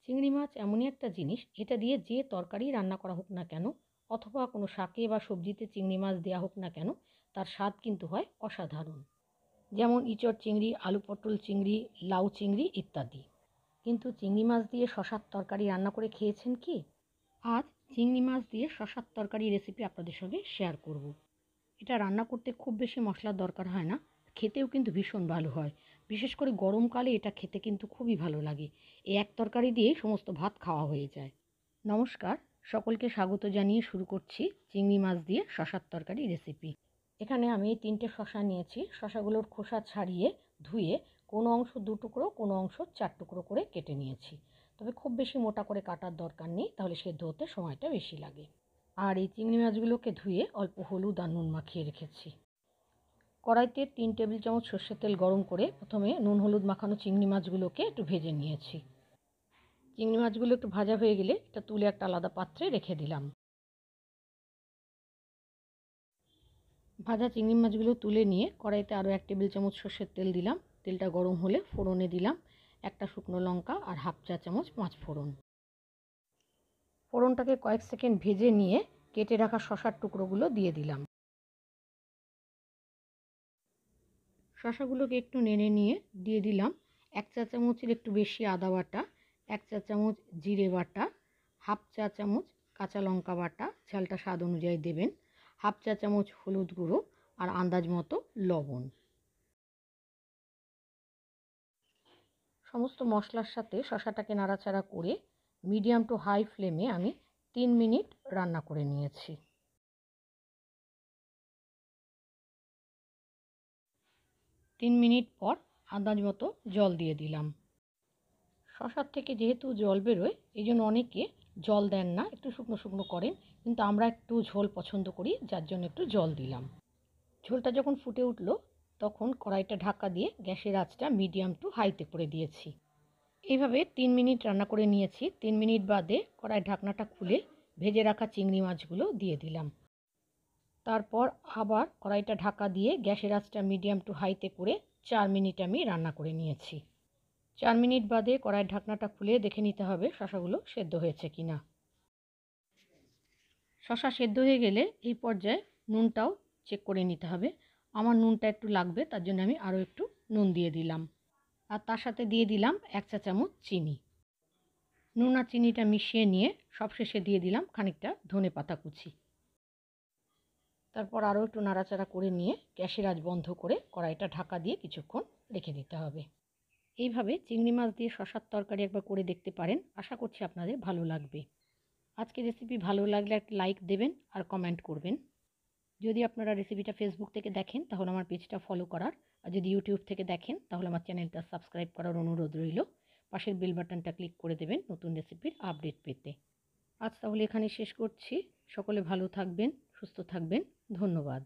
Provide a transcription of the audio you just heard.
চিংড়ি মাছ এমনই একটা জিনিস, এটা দিয়ে যে তরকারি রান্না করা হোক না কেন অথবা কোনো শাকে বা সবজিতে চিংড়ি মাছ দেওয়া হোক না কেন, তার স্বাদ কিন্তু হয় অসাধারণ। যেমন ইঁচড় চিংড়ি, আলু পটল চিংড়ি, লাউ চিংড়ি ইত্যাদি। কিন্তু চিংড়ি মাছ দিয়ে শশার তরকারি রান্না করে খেয়েছেন কি? আজ চিংড়ি মাছ দিয়ে শশার তরকারি রেসিপি আপনাদের সঙ্গে শেয়ার করব। এটা রান্না করতে খুব বেশি মশলার দরকার হয় না, খেতেও কিন্তু ভীষণ ভালো হয়। বিশেষ করে গরমকালে এটা খেতে কিন্তু খুবই ভালো লাগে। এই এক তরকারি দিয়েই সমস্ত ভাত খাওয়া হয়ে যায়। নমস্কার, সকলকে স্বাগত জানিয়ে শুরু করছি চিংড়ি মাছ দিয়ে শশার তরকারি রেসিপি। এখানে আমি 3টে শশা নিয়েছি। শশাগুলোর খোসা ছাড়িয়ে ধুয়ে কোনো অংশ 2 টুকরো, কোনো অংশ 4 টুকরো করে কেটে নিয়েছি। তবে খুব বেশি মোটা করে কাটার দরকার নেই, তাহলে সেদ্ধ হতে সময়টা বেশি লাগে। আর এই চিংড়ি মাছগুলোকে ধুয়ে অল্প হলুদ আর নুন মাখিয়ে রেখেছি। কড়াইতে 3 টেবিল চামচ সর্ষের তেল গরম করে প্রথমে নুন হলুদ মাখানো চিংড়ি মাছগুলোকে একটু ভেজে নিয়েছি। চিংড়ি মাছগুলো একটু ভাজা হয়ে গেলে এটা তুলে একটা আলাদা পাত্রে রেখে দিলাম। ভাজা চিংড়ি মাছগুলো তুলে নিয়ে কড়াইতে আরও 1 টেবিল চামচ সর্ষের তেল দিলাম। তেলটা গরম হলে ফোড়নে দিলাম একটা শুকনো লঙ্কা আর হাফ চা চামচ পাঁচ ফোড়ন। ফোড়নটাকে কয়েক সেকেন্ড ভেজে নিয়ে কেটে রাখা শশার টুকরোগুলো দিয়ে দিলাম। শশাগুলোকে একটু নেড়ে নিয়ে দিয়ে দিলাম 1 চা চামচের একটু বেশি আদা বাটা, 1 চা চামচ জিরে বাটা, হাফ চা চামচ কাঁচা লঙ্কা বাটা, ঝালটা স্বাদ অনুযায়ী দেবেন, হাফ চা চামচ হলুদ গুঁড়ো আর আন্দাজ মতো লবণ। সমস্ত মশলার সাথে শশাটাকে নাড়াচাড়া করে মিডিয়াম টু হাই ফ্লেমে আমি 3 মিনিট রান্না করে নিয়েছি। 3 মিনিট পর আন্দাজ মতো জল দিয়ে দিলাম। শশার থেকে যেহেতু জল বেরোয়, এই জন্য অনেকে জল দেন না, একটু শুকনো শুকনো করেন, কিন্তু আমরা একটু ঝোল পছন্দ করি, যার জন্য একটু জল দিলাম। ঝোলটা যখন ফুটে উঠলো তখন কড়াইটা ঢাকা দিয়ে গ্যাসের আঁচটা মিডিয়াম টু হাইতে করে দিয়েছি। এইভাবে 3 মিনিট রান্না করে নিয়েছি। 3 মিনিট বাদে কড়াই ঢাকনাটা খুলে ভেজে রাখা চিংড়ি মাছগুলো দিয়ে দিলাম। তারপর আবার কড়াইটা ঢাকা দিয়ে গ্যাসের আঁচটা মিডিয়াম টু হাইতে করে 4 মিনিট আমি রান্না করে নিয়েছি। 4 মিনিট বাদে কড়াইয়ের ঢাকনাটা খুলে দেখে নিতে হবে শশাগুলো সেদ্ধ হয়েছে কিনা। শশা সেদ্ধ হয়ে গেলে এই পর্যায়ে নুনটাও চেক করে নিতে হবে। আমার নুনটা একটু লাগবে, তার জন্য আমি আরও একটু নুন দিয়ে দিলাম। আর তার সাথে দিয়ে দিলাম 1 চা চামচ চিনি। নুন আর চিনিটা মিশিয়ে নিয়ে সবশেষে দিয়ে দিলাম খানিকটা ধনেপাতা কুচি। তারপর আরও একটু নাড়াচাড়া করে নিয়ে গ্যাসের আঁচ বন্ধ করে কড়াইটা ঢাকা দিয়ে কিছুক্ষণ রেখে দিতে হবে। এইভাবে চিংড়ি মাছ দিয়ে শশার তরকারি একবার করে দেখতে পারেন, আশা করছি আপনাদের ভালো লাগবে। আজকের রেসিপি ভালো লাগলে একটা লাইক দেবেন আর কমেন্ট করবেন। যদি আপনারা রেসিপিটা ফেসবুক থেকে দেখেন তাহলে আমার পেজটা ফলো করার, আর যদি ইউটিউব থেকে দেখেন তাহলে আমার চ্যানেলটা সাবস্ক্রাইব করার অনুরোধ রইল। পাশের বেল বাটনটা ক্লিক করে দেবেন নতুন রেসিপির আপডেট পেতে। আজ তাহলে এখানে শেষ করছি। সকলে ভালো থাকবেন, সুস্থ থাকবেন। ধন্যবাদ।